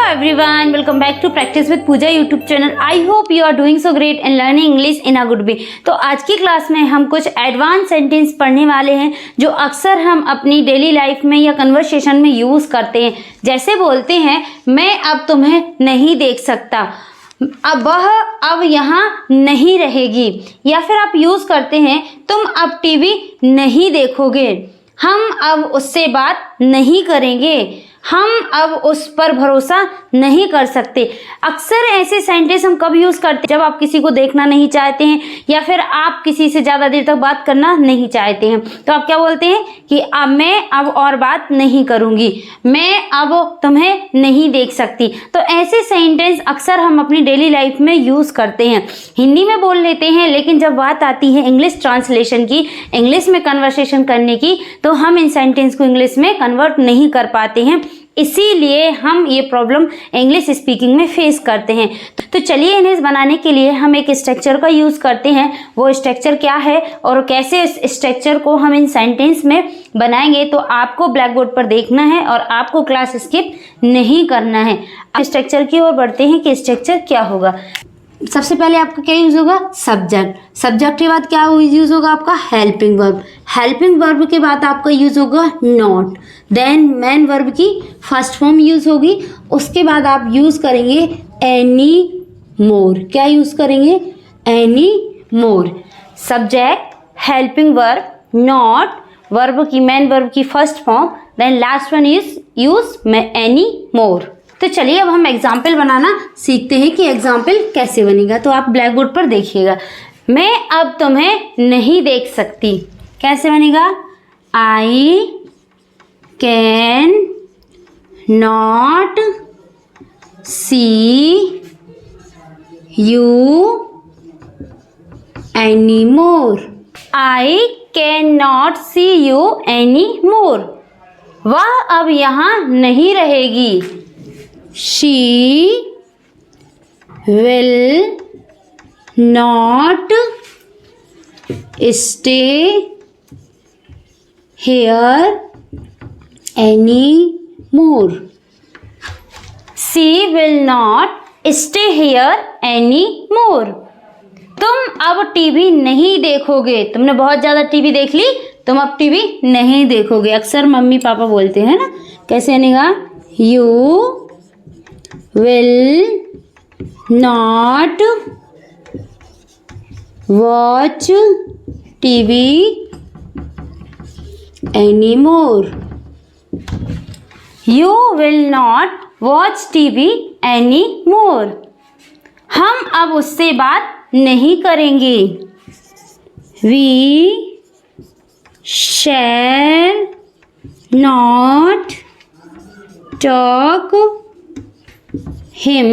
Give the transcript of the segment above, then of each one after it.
everyone, welcome back to Practice with Pooja YouTube channel. I hope you are doing so great and learning English in a good way. तो आज की class में हम कुछ advance sentence पढ़ने वाले हैं जो अक्सर हम अपनी डेली लाइफ में या कन्वर्सेशन में यूज़ करते हैं। जैसे बोलते हैं, मैं अब तुम्हें नहीं देख सकता, अब वह अब यहाँ नहीं रहेगी, या फिर आप यूज़ करते हैं, तुम अब टीवी नहीं देखोगे, हम अब उससे बात नहीं करेंगे, हम अब उस पर भरोसा नहीं कर सकते। अक्सर ऐसे सेंटेंस हम कब यूज़ करते हैं? जब आप किसी को देखना नहीं चाहते हैं या फिर आप किसी से ज़्यादा देर तक बात करना नहीं चाहते हैं, तो आप क्या बोलते हैं कि अब मैं अब और बात नहीं करूँगी, मैं अब तुम्हें नहीं देख सकती। तो ऐसे सेंटेंस अक्सर हम अपनी डेली लाइफ में यूज़ करते हैं, हिंदी में बोल लेते हैं, लेकिन जब बात आती है इंग्लिश ट्रांसलेशन की, इंग्लिश में कन्वर्सेशन करने की, तो हम इन सेंटेंस को इंग्लिश में कन्वर्ट नहीं कर पाते हैं। इसीलिए हम ये प्रॉब्लम इंग्लिश स्पीकिंग में फेस करते हैं। तो चलिए इन्हें बनाने के लिए हम एक स्ट्रक्चर का यूज़ करते हैं। वो स्ट्रक्चर क्या है और कैसे इस स्ट्रक्चर को हम इन सेंटेंस में बनाएंगे, तो आपको ब्लैक बोर्ड पर देखना है और आपको क्लास स्किप नहीं करना है। स्ट्रक्चर की ओर बढ़ते हैं कि स्ट्रक्चर क्या होगा। सबसे पहले आपका क्या यूज़ होगा? सब्जेक्ट। सब्जेक्ट के बाद क्या यूज़ होगा आपका? Helping verb. हेल्पिंग वर्ब के बाद आपका यूज़ होगा नॉट। देन मेन वर्ब की फर्स्ट फॉर्म यूज़ होगी। उसके बाद आप यूज़ करेंगे एनी मोर। क्या यूज़ करेंगे? Any more. Subject, helping verb, not, verb की मेन वर्ब की first form, then last one is use any more. तो चलिए अब हम एग्जाम्पल बनाना सीखते हैं कि एग्जाम्पल कैसे बनेगा। तो आप ब्लैक बोर्ड पर देखिएगा। मैं अब तुम्हें नहीं देख सकती, कैसे बनेगा? I can not see you any more. I can not see you any more. वह अब यहाँ नहीं रहेगी। She will not stay here anymore. She will not stay here anymore. तुम अब टीवी नहीं देखोगे। तुमने बहुत ज़्यादा टीवी देख ली, तुम अब टीवी नहीं देखोगे। अक्सर मम्मी पापा बोलते हैं ना, कैसे बनेगा? You will not watch TV anymore. You will not watch TV anymore. हम अब उससे बात नहीं करेंगे। We shall not talk him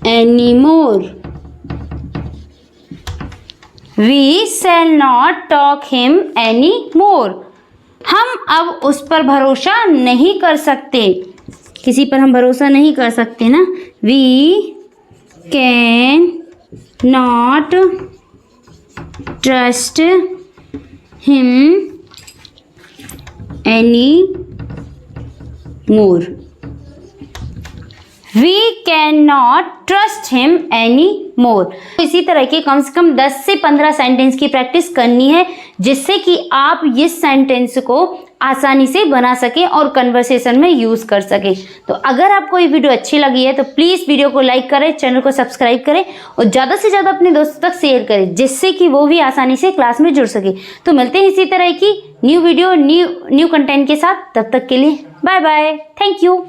anymore. We shall not talk him anymore. हम अब उस पर भरोसा नहीं कर सकते। किसी पर हम भरोसा नहीं कर सकते ना। We can not trust him anymore. We cannot trust him anymore. इसी तरह के कम से कम 10 से 15 सेंटेंस की प्रैक्टिस करनी है, जिससे कि आप इस सेंटेंस को आसानी से बना सकें और कन्वर्सेशन में यूज़ कर सकें। तो अगर आपको ये वीडियो अच्छी लगी है तो प्लीज़ वीडियो को लाइक करें, चैनल को सब्सक्राइब करें और ज़्यादा से ज़्यादा अपने दोस्तों तक शेयर करें, जिससे कि वो भी आसानी से क्लास में जुड़ सके। तो मिलते हैं इसी तरह की न्यू वीडियो न्यू कंटेंट के साथ। तब तक के लिए बाय बाय, थैंक यू।